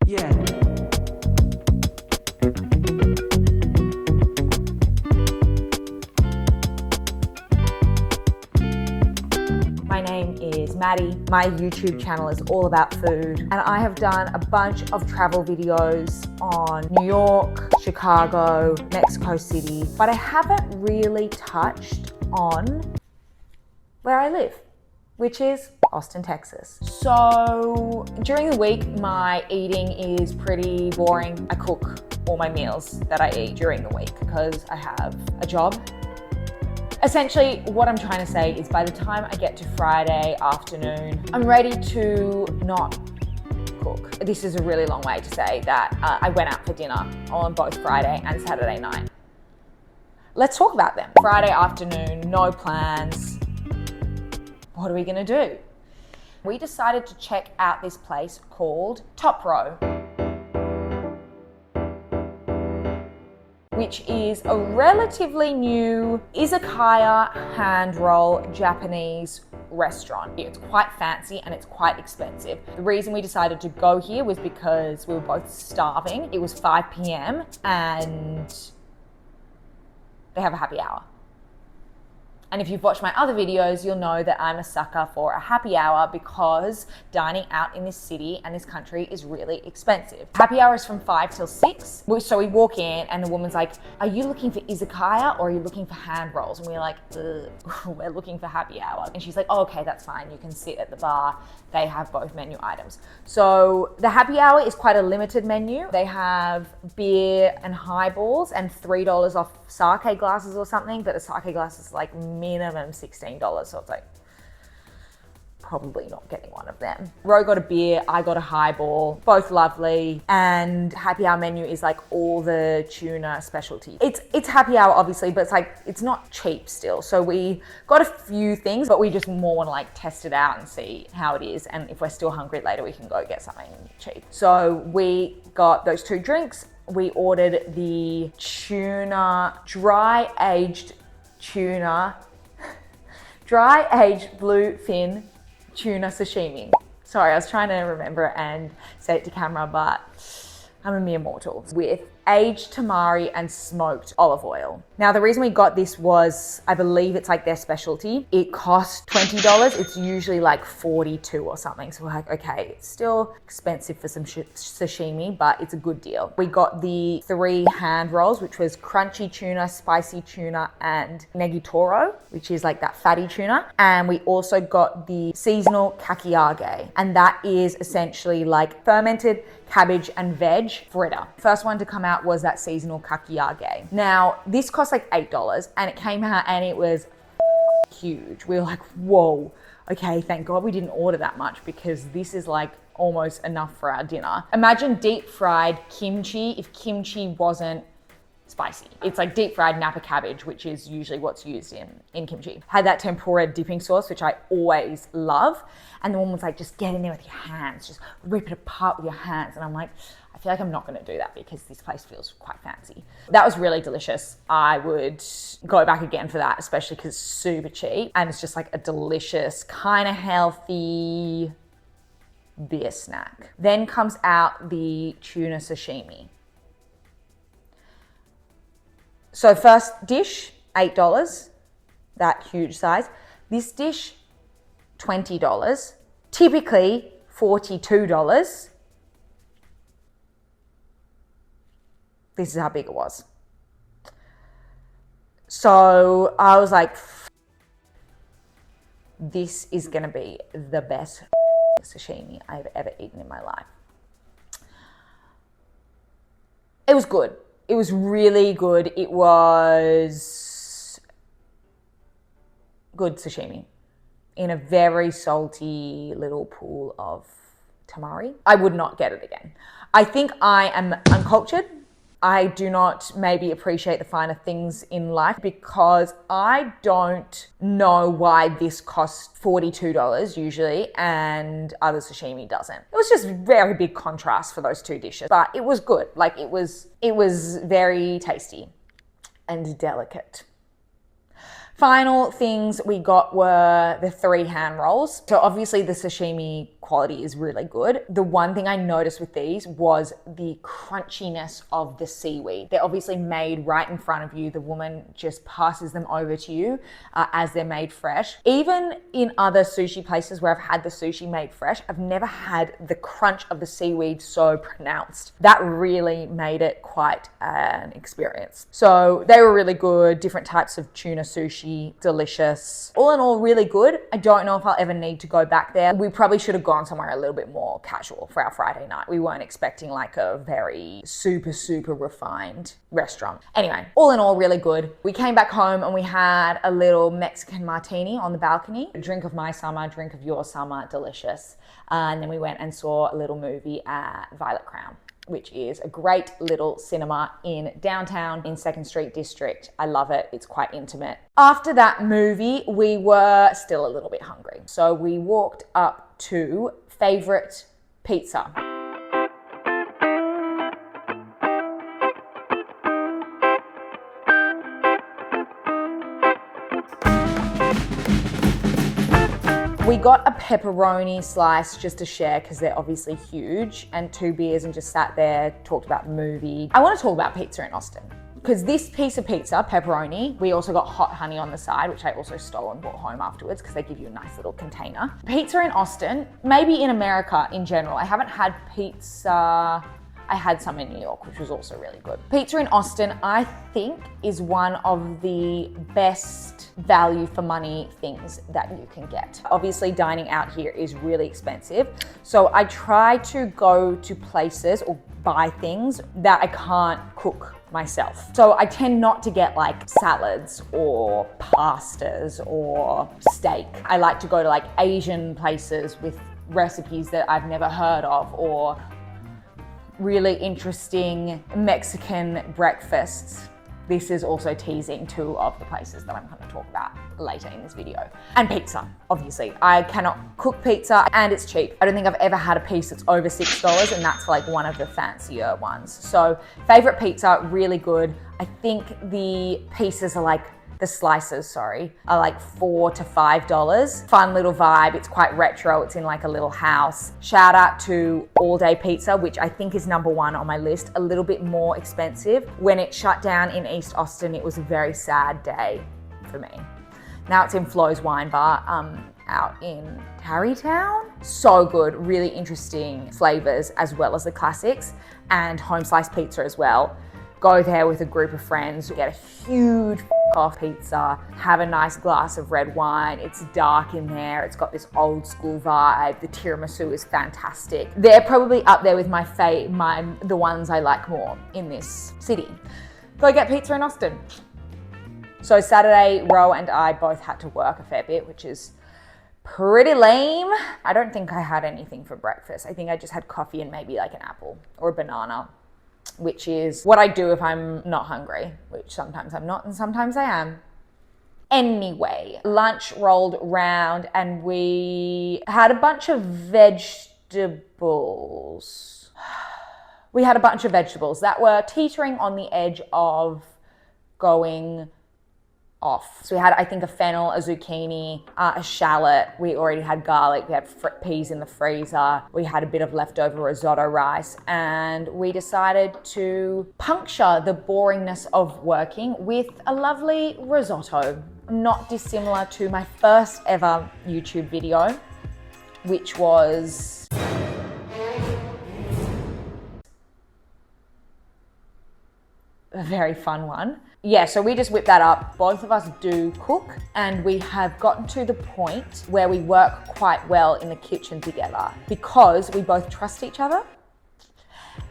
Yeah. My name is Maddie. My YouTube channel is all about food, and I have done a bunch of travel videos on New York, Chicago, Mexico City, but I haven't really touched on where I live, which is Austin, Texas. So during the week, my eating is pretty boring. I cook all my meals that I eat during the week because I have a job. Essentially, what I'm trying to say is by the time I get to Friday afternoon, I'm ready to not cook. This is a really long way to say that I went out for dinner on both Friday and Saturday night. Let's talk about them. Friday afternoon, no plans. What are we gonna do? We decided to check out this place called Top Row, which is a relatively new Izakaya hand roll Japanese restaurant. It's quite fancy and it's quite expensive. The reason we decided to go here was because we were both starving. It was 5 p.m. and they have a happy hour. And if you've watched my other videos, you'll know that I'm a sucker for a happy hour because dining out in this city and this country is really expensive. Happy hour is from 5 till 6. So we walk in and the woman's like, are you looking for izakaya or are you looking for hand rolls? And we're like, we're looking for happy hour. And she's like, oh, okay, that's fine. You can sit at the bar. They have both menu items. So the happy hour is quite a limited menu. They have beer and highballs and $3 off sake glasses or something, but the sake glass is like minimum $16, so it's like probably not getting one of them. Ro got a beer, I got a highball, both lovely, and happy hour menu is like all the tuna specialty. It's happy hour obviously, but it's like it's not cheap still. So we got a few things, but we just more want to like test it out and see how it is, and if we're still hungry later we can go get something cheap. So we got those 2 drinks. We ordered the tuna, dry aged bluefin tuna sashimi. Sorry, I was trying to remember and say it to camera, but I'm a mere mortal. With aged tamari and smoked olive oil. Now, the reason we got this was, I believe it's like their specialty. It cost $20. It's usually like $42 or something. So we're like, okay, it's still expensive for some sashimi, but it's a good deal. We got the 3 hand rolls, which was crunchy tuna, spicy tuna, and negitoro, which is like that fatty tuna. And we also got the seasonal kakiage. And that is essentially like fermented cabbage and veg fritter. First one to come out was that seasonal kakiage. Now, this cost like $8 and it came out and it was huge. We were like, whoa, okay, thank God we didn't order that much because this is like almost enough for our dinner. Imagine deep fried kimchi if kimchi wasn't spicy. It's like deep fried napa cabbage, which is usually what's used in kimchi. Had that tempura dipping sauce, which I always love. And the woman was like, just get in there with your hands, just rip it apart with your hands. And I'm like, I feel like I'm not gonna do that because this place feels quite fancy. That was really delicious. I would go back again for that, especially because it's super cheap. And it's just like a delicious, kind of healthy beer snack. Then comes out the tuna sashimi. So first dish, $8, that huge size. This dish, $20, typically $42. This is how big it was. So I was like, this is gonna be the best sashimi I've ever eaten in my life. It was good. It was really good. It was good sashimi in a very salty little pool of tamari. I would not get it again. I think I am uncultured. I do not maybe appreciate the finer things in life because I don't know why this costs $42 usually and other sashimi doesn't. It was just very big contrast for those 2 dishes, but it was good. Like it was very tasty and delicate. Final things we got were the 3 hand rolls. So obviously the sashimi quality is really good. The one thing I noticed with these was the crunchiness of the seaweed. They're obviously made right in front of you. The woman just passes them over to you as they're made fresh. Even in other sushi places where I've had the sushi made fresh, I've never had the crunch of the seaweed so pronounced. That really made it quite an experience. So they were really good, different types of tuna sushi, delicious. All in all, really good. I don't know if I'll ever need to go back there. We probably should have gone somewhere a little bit more casual for our Friday night. We weren't expecting like a very super refined restaurant. Anyway, all in all, really good. We came back home and we had a little Mexican martini on the balcony. A drink of my summer, drink of your summer, delicious. And then we went and saw a little movie at Violet Crown, which is a great little cinema in downtown in 2nd Street District. I love it. It's quite intimate. After that movie, we were still a little bit hungry. So we walked up to Favorite Pizza. We got a pepperoni slice just to share because they're obviously huge, and 2 beers, and just sat there, talked about the movie. I want to talk about pizza in Austin because this piece of pizza, pepperoni, we also got hot honey on the side, which I also stole and brought home afterwards because they give you a nice little container. Pizza in Austin, maybe in America in general. I haven't had pizza. I had some in New York, which was also really good. Pizza in Austin, I think, is one of the best value for money things that you can get. Obviously, dining out here is really expensive. So I try to go to places or buy things that I can't cook myself. So I tend not to get like salads or pastas or steak. I like to go to like Asian places with recipes that I've never heard of, or really interesting Mexican breakfasts. This is also teasing 2 of the places that I'm going to talk about later in this video. And pizza, obviously. I cannot cook pizza and it's cheap. I don't think I've ever had a piece that's over $6, and that's like one of the fancier ones. So favorite pizza, really good. I think the pieces are like, the slices, sorry, are like $4 to $5. Fun little vibe. It's quite retro. It's in like a little house. Shout out to All Day Pizza, which I think is #1 on my list. A little bit more expensive. When it shut down in East Austin, it was a very sad day for me. Now it's in Flo's Wine Bar out in Tarrytown. So good, really interesting flavors as well as the classics, and home sliced pizza as well. Go there with a group of friends, get a huge off pizza, have a nice glass of red wine. It's dark in there. It's got this old school vibe. The tiramisu is fantastic. They're probably up there with the ones I like more in this city. Go get pizza in Austin. So Saturday, Ro and I both had to work a fair bit, which is pretty lame. I don't think I had anything for breakfast. I think I just had coffee and maybe like an apple or a banana, which is what I do if I'm not hungry, which sometimes I'm not and sometimes I am. Anyway, lunch rolled round and we had a bunch of vegetables. We had a bunch of vegetables that were teetering on the edge of going off. So we had, I think, a fennel, a zucchini, a shallot. We already had garlic. We had peas in the freezer. We had a bit of leftover risotto rice, and we decided to puncture the boringness of working with a lovely risotto. Not dissimilar to my first ever YouTube video, which was a very fun one. Yeah, so we just whipped that up. Both of us do cook, and we have gotten to the point where we work quite well in the kitchen together because we both trust each other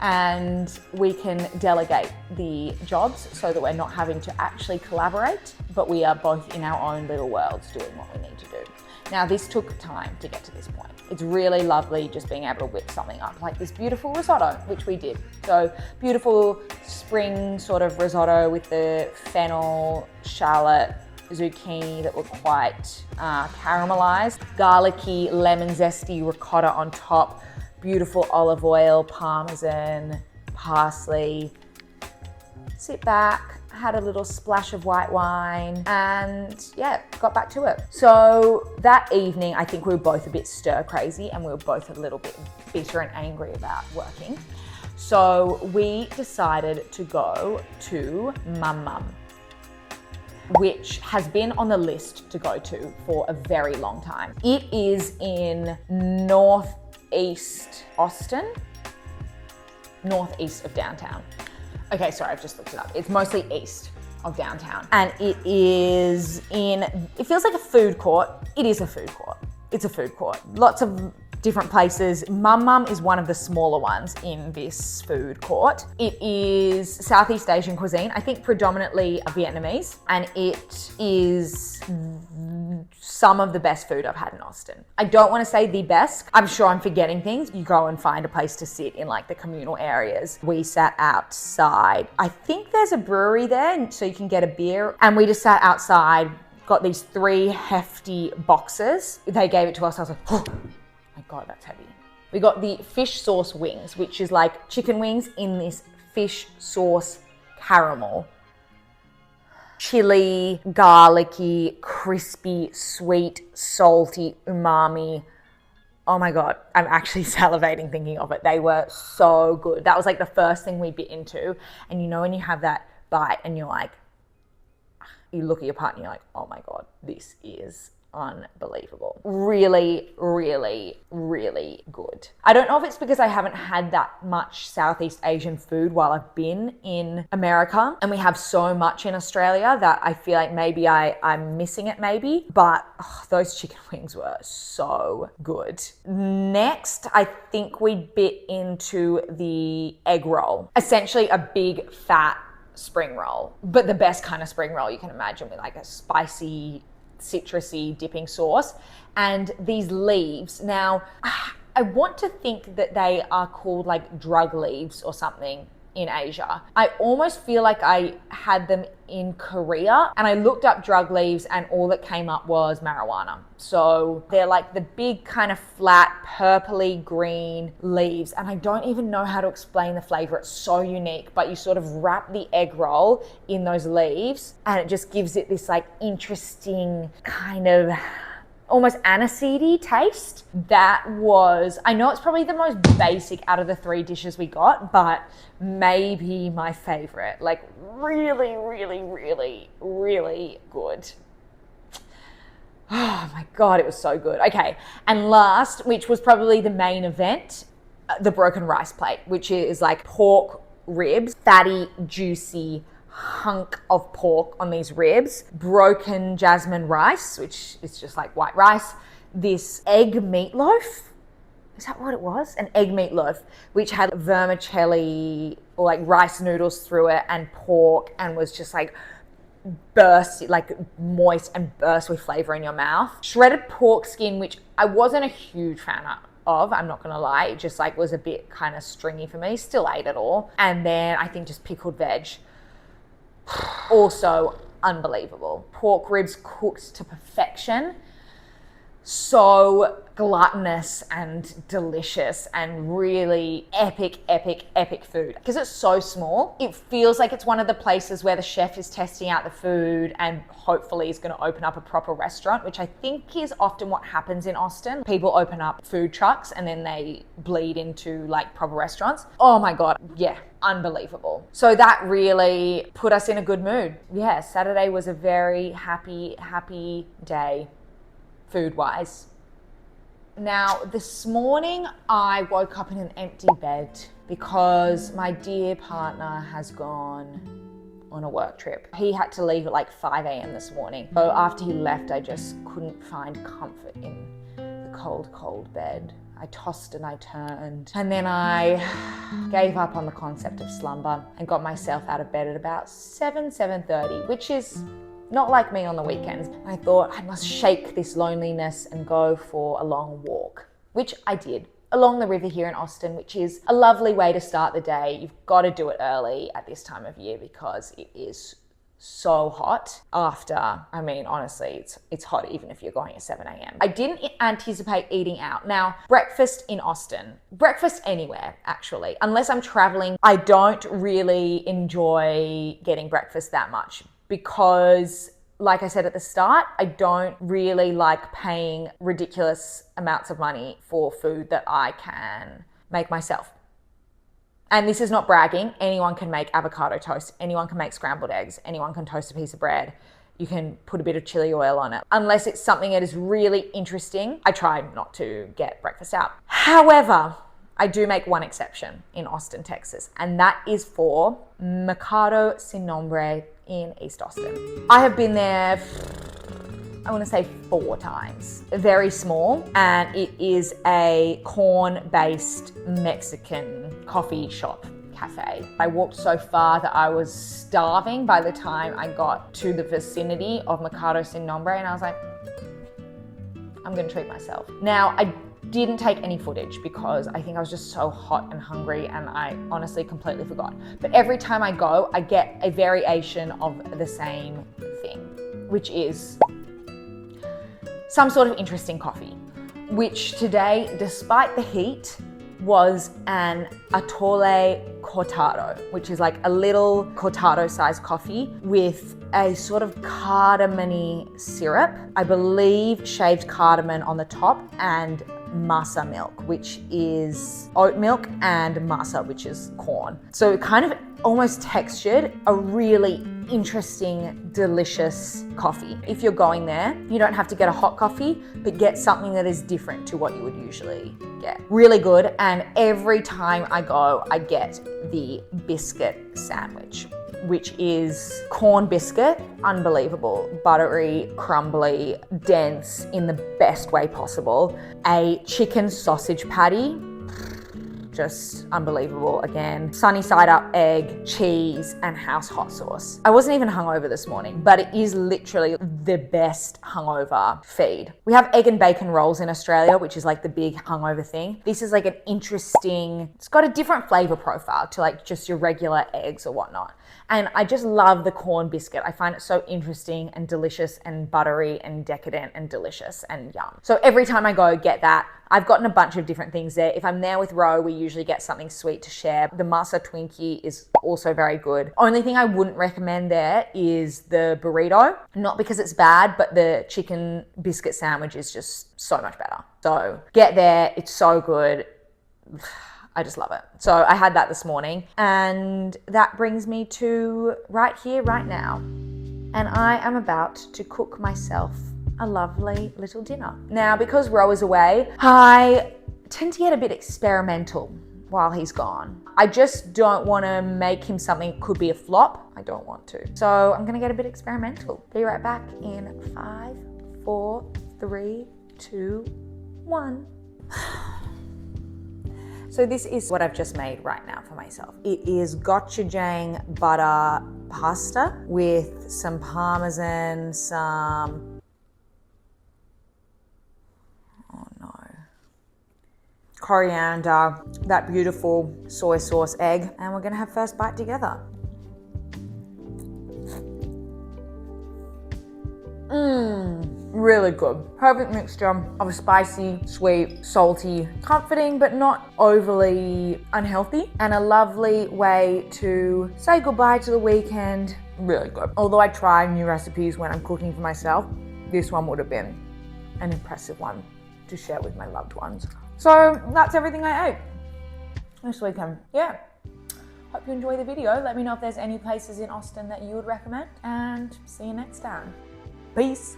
and we can delegate the jobs so that we're not having to actually collaborate, but we are both in our own little worlds doing what we need to do. Now, this took time to get to this point. It's really lovely just being able to whip something up like this beautiful risotto, which we did. So beautiful spring sort of risotto with the fennel, shallot, zucchini that were quite caramelized, garlicky, lemon zesty ricotta on top, beautiful olive oil, parmesan, parsley. Sit back, had a little splash of white wine, and yeah, got back to it. So that evening, I think we were both a bit stir crazy and we were both a little bit bitter and angry about working. So we decided to go to Mam Mam, which has been on the list to go to for a very long time. It is in northeast Austin, northeast of downtown. Okay, sorry, I've just looked it up. It's mostly east of downtown. And it is it feels like a food court. It is a food court. It's a food court. Lots of different places. Mam Mam is one of the smaller ones in this food court. It is Southeast Asian cuisine, I think predominantly Vietnamese, and it is some of the best food I've had in Austin. I don't want to say the best. I'm sure I'm forgetting things. You go and find a place to sit in like the communal areas. We sat outside. I think there's a brewery there, so you can get a beer. And we just sat outside, got these 3 hefty boxes. They gave it to us. I was like, oh my God, that's heavy. We got the fish sauce wings, which is like chicken wings in this fish sauce caramel. Chili, garlicky, crispy, sweet, salty, umami. Oh my God, I'm actually salivating thinking of it. They were so good. That was like the first thing we bit into. And you know when you have that bite and you're like, you look at your partner and you're like, oh my God, this is unbelievable. Really, really, really good. I don't know if it's because I haven't had that much Southeast Asian food while I've been in America, and we have so much in Australia that I feel like maybe I'm missing it maybe, but those chicken wings were so good. Next, I think we bit into the egg roll. Essentially a big fat spring roll, but the best kind of spring roll you can imagine, with like a spicy, citrusy dipping sauce and these leaves. Now, I want to think that they are called like drug leaves or something in Asia. I almost feel like I had them in Korea, and I looked up drug leaves and all that came up was marijuana. So they're like the big kind of flat purpley green leaves, and I don't even know how to explain the flavor. It's so unique, but you sort of wrap the egg roll in those leaves and it just gives it this like interesting kind of almost aniseedy taste. That was, I know it's probably the most basic out of the 3 dishes we got, but maybe my favorite. Like really, really, really, really good. Oh my God, it was so good. Okay, and last, which was probably the main event, the broken rice plate, which is like pork ribs, fatty, juicy hunk of pork on these ribs, broken jasmine rice, which is just like white rice, this egg meatloaf. Is that what it was? An egg meatloaf, which had vermicelli or like rice noodles through it and pork, and was just like burst, like moist and burst with flavor in your mouth. Shredded pork skin, which I wasn't a huge fan of, I'm not gonna lie. It just like was a bit kind of stringy for me. Still ate it all. And then I think just pickled veg. Also unbelievable. Pork ribs cooked to perfection. So gluttonous and delicious and really epic, epic, epic food. Because it's so small, it feels like it's one of the places where the chef is testing out the food and hopefully is going to open up a proper restaurant, which I think is often what happens in Austin. People open up food trucks and then they bleed into like proper restaurants. Oh my God, yeah, unbelievable. So that really put us in a good mood. Yeah, Saturday was a very happy, happy day, food-wise. Now, this morning I woke up in an empty bed because my dear partner has gone on a work trip. He had to leave at like 5 a.m. this morning. So after he left, I just couldn't find comfort in the cold, cold bed. I tossed and I turned, and then I gave up on the concept of slumber and got myself out of bed at about 7:30, which is not like me on the weekends. I thought I must shake this loneliness and go for a long walk, which I did along the river here in Austin, which is a lovely way to start the day. You've got to do it early at this time of year because it is so hot after, I mean, honestly, it's hot even if you're going at 7 a.m. I didn't anticipate eating out. Now, breakfast in Austin, breakfast anywhere actually, unless I'm traveling, I don't really enjoy getting breakfast that much because like I said at the start, I don't really like paying ridiculous amounts of money for food that I can make myself. And this is not bragging. Anyone can make avocado toast. Anyone can make scrambled eggs. Anyone can toast a piece of bread. You can put a bit of chili oil on it. Unless it's something that is really interesting, I try not to get breakfast out. However, I do make one exception in Austin, Texas, and that is for Mercado Sin Nombre in East Austin. I have been there, I want to say 4 times. Very small, and it is a corn-based Mexican coffee shop cafe. I walked so far that I was starving by the time I got to the vicinity of Mercado Sin Nombre, and I was like, I'm gonna treat myself. Now, I didn't take any footage because I think I was just so hot and hungry and I honestly completely forgot. But every time I go, I get a variation of the same thing, which is some sort of interesting coffee, which today, despite the heat, was an atole cortado, which is like a little cortado sized coffee with a sort of cardamom-y syrup, I believe shaved cardamom on the top, and masa milk, which is oat milk, and masa, which is corn. So kind of almost textured, a really interesting, delicious coffee. If you're going there, you don't have to get a hot coffee, but get something that is different to what you would usually get. Really good, and every time I go, I get the biscuit sandwich, which is corn biscuit, unbelievable, buttery, crumbly, dense in the best way possible. A chicken sausage patty, just unbelievable again. Sunny side up egg, cheese, and house hot sauce. I wasn't even hungover this morning, but it is literally the best hungover feed. We have egg and bacon rolls in Australia, which is like the big hungover thing. This is like an interesting, it's got a different flavor profile to like just your regular eggs or whatnot. And I just love the corn biscuit. I find it so interesting and delicious and buttery and decadent and delicious and yum. So every time I go, get that. I've gotten a bunch of different things there. If I'm there with Ro, we usually get something sweet to share. The Masa Twinkie is also very good. Only thing I wouldn't recommend there is the burrito. Not because it's bad, but the chicken biscuit sandwich is just so much better. So get there, it's so good. I just love it. So I had that this morning, and that brings me to right here, right now. And I am about to cook myself a lovely little dinner. Now, because Ro is away, I tend to get a bit experimental while he's gone. I just don't want to make him something that could be a flop. I don't want to. So I'm gonna get a bit experimental. Be right back in 5, 4, 3, 2, 1. So this is what I've just made right now for myself. It is gochujang butter pasta with some parmesan, some, oh no, coriander, that beautiful soy sauce egg, and we're gonna have first bite together. Really good. Perfect mixture of spicy, sweet, salty, comforting, but not overly unhealthy, and a lovely way to say goodbye to the weekend. Really good. Although I try new recipes when I'm cooking for myself, this one would have been an impressive one to share with my loved ones. So that's everything I ate this weekend. Yeah. Hope you enjoy the video. Let me know if there's any places in Austin that you would recommend, and see you next time. Peace.